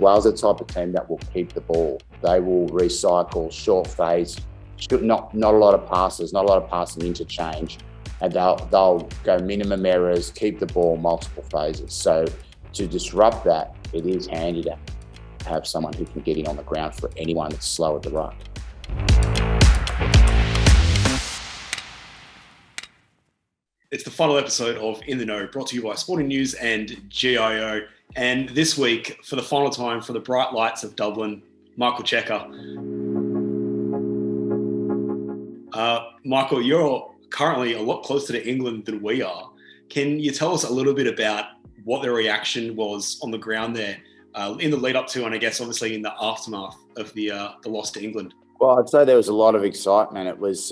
Wales are the type of team that will keep the ball. They will recycle, short phase, not a lot of passes, not a lot of passing interchange, and they'll go minimum errors, keep the ball multiple phases. So to disrupt that, it is handy to have someone who can get in on the ground for anyone that's slow at the ruck. It's the final episode of In the Know, brought to you by Sporting News and GIO. And this week, for the final time, for the bright lights of Dublin, Michael Cheika. Michael, you're currently a lot closer to England than we are. Can you tell us a little bit about what the reaction was on the ground there in the lead up to, and I guess obviously in the aftermath of the loss to England? Well, I'd say there was a lot of excitement. It was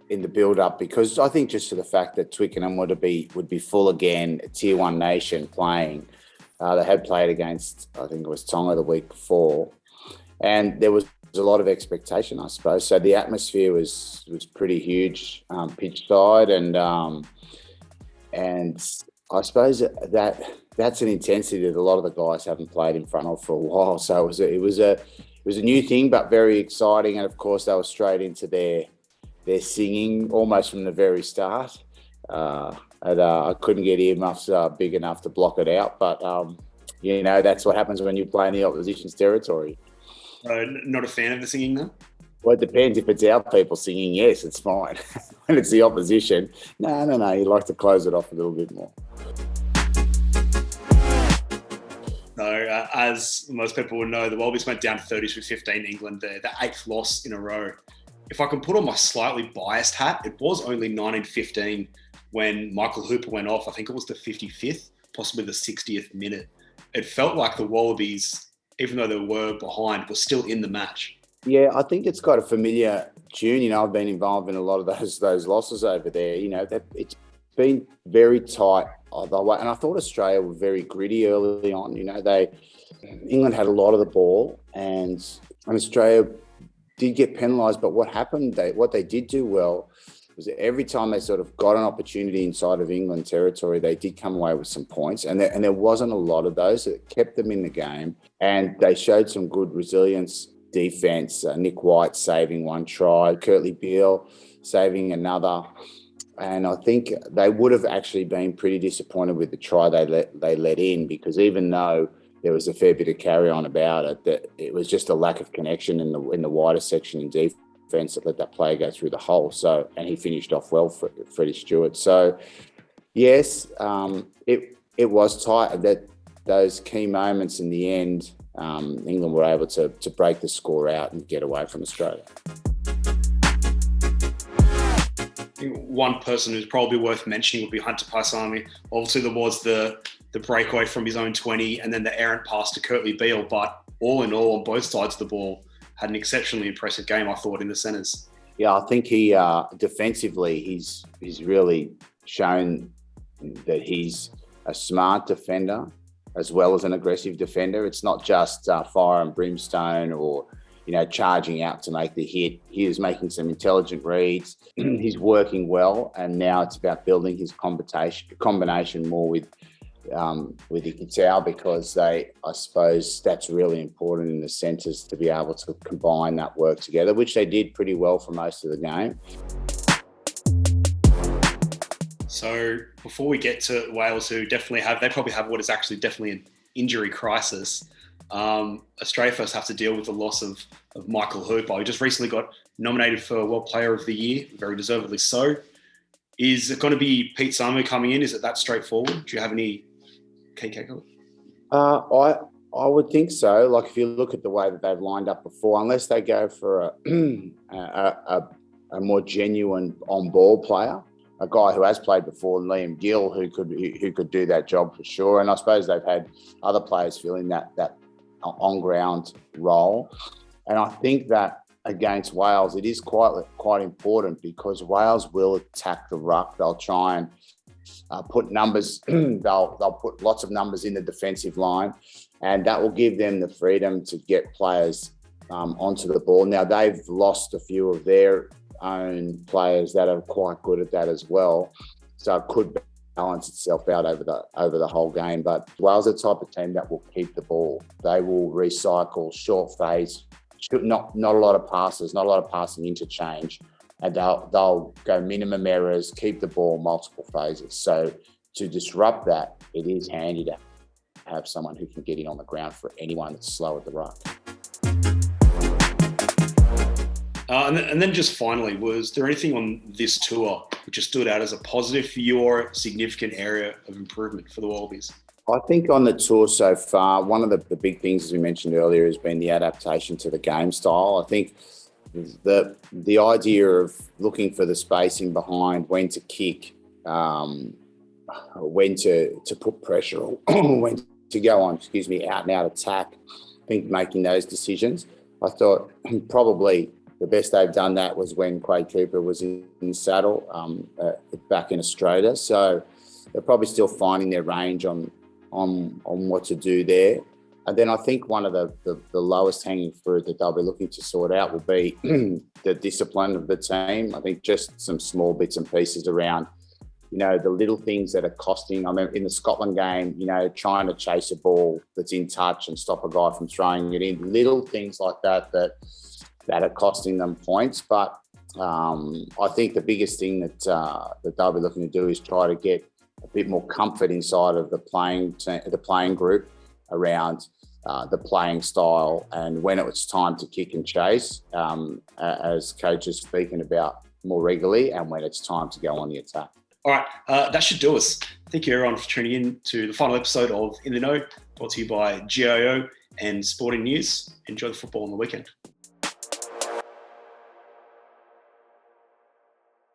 in the build-up, because I think just for the fact that Twickenham would be full again, a Tier 1 nation playing. They had played against, I think it was Tonga the week before, and there was a lot of expectation, I suppose. So the atmosphere was pretty huge, pitch side, and I suppose that's an intensity that a lot of the guys haven't played in front of for a while. So it was a new thing, but very exciting, and of course they were straight into their singing almost from the very start. And I couldn't get earmuffs big enough to block it out, but that's what happens when you play in the opposition's territory. Not a fan of the singing, though? Well, it depends. If it's our people singing, yes, it's fine. When it's the opposition, no, you like to close it off a little bit more. No, as most people will know, the Wallabies went down 30-15 England there, the 8th loss in a row. If I can put on my slightly biased hat, it was only 19-15 when Michael Hooper went off. I think it was the 55th, possibly the 60th minute. It felt like the Wallabies, even though they were behind, were still in the match. Yeah, I think it's got a familiar tune. I've been involved in a lot of those losses over there. That it's been very tight either way. And I thought Australia were very gritty early on. England had a lot of the ball, and Australia did get penalised. But what happened? What they did do well was that every time they sort of got an opportunity inside of England territory, they did come away with some points. And there wasn't a lot of those. It kept them in the game. And they showed some good resilience defence. Nick White saving one try, Curtly Beale saving another. And I think they would have actually been pretty disappointed with the try they let in, because even though there was a fair bit of carry on about it, that it was just a lack of connection in the wider section in defence that let that player go through the hole. So, and he finished off well for Freddie Stewart. So, yes, it was tight. That those key moments in the end, England were able to break the score out and get away from Australia. I think one person who's probably worth mentioning would be Hunter Paisami. Obviously, there was the breakaway from his own 20 and then the errant pass to Curtly Beale. But all in all, on both sides of the ball, had an exceptionally impressive game, I thought, in the centres. Yeah, I think he defensively, he's really shown that he's a smart defender as well as an aggressive defender. It's not just fire and brimstone or charging out to make the hit. He is making some intelligent reads. He's working well, and now it's about building his combination more with Ikitau, because I suppose that's really important in the centres, to be able to combine that work together, which they did pretty well for most of the game. So before we get to Wales, who they probably have what is actually definitely an injury crisis, Australia first have to deal with the loss of Michael Hooper, who just recently got nominated for World Player of the Year, very deservedly so. Is it going to be Pete Samu coming in? Is it that straightforward? Do you have any key takeaways? I would think so. Like, if you look at the way that they've lined up before, unless they go for a more genuine on-ball player, a guy who has played before, Liam Gill, who could do that job for sure. And I suppose they've had other players filling that on-ground role. And I think that against Wales, it is quite important, because Wales will attack the ruck. They'll try and put numbers. They'll put lots of numbers in the defensive line, and that will give them the freedom to get players onto the ball. Now, they've lost a few of their own players that are quite good at that as well. So it could balance itself out over the whole game. But Wales are the type of team that will keep the ball. They will recycle, short phase, not a lot of passes, not a lot of passing interchange, and they'll go minimum errors, keep the ball multiple phases. So to disrupt that, it is handy to have someone who can get in on the ground for anyone that's slow at the ruck. And then just finally, was there anything on this tour which has stood out as a positive for you or a significant area of improvement for the Wallabies? I think on the tour so far, one of the big things, as we mentioned earlier, has been the adaptation to the game style. I think the idea of looking for the spacing behind, when to kick, when to put pressure, or when to go on, out and out attack. I think making those decisions. I thought probably the best they've done that was when Quade Cooper was in saddle back in Australia. So they're probably still finding their range on what to do there. And then I think one of the lowest hanging fruit that they'll be looking to sort out will be the discipline of the team. I think just some small bits and pieces around, the little things that are costing. I mean, in the Scotland game, trying to chase a ball that's in touch and stop a guy from throwing it in. Little things like that are costing them points. But I think the biggest thing that they'll be looking to do is try to get a bit more comfort inside of the playing group around the playing style and when it was time to kick and chase, as coaches speaking about more regularly, and when it's time to go on the attack. All right, that should do us. Thank you, everyone, for tuning in to the final episode of In the Know, brought to you by GIO and Sporting News. Enjoy the football on the weekend.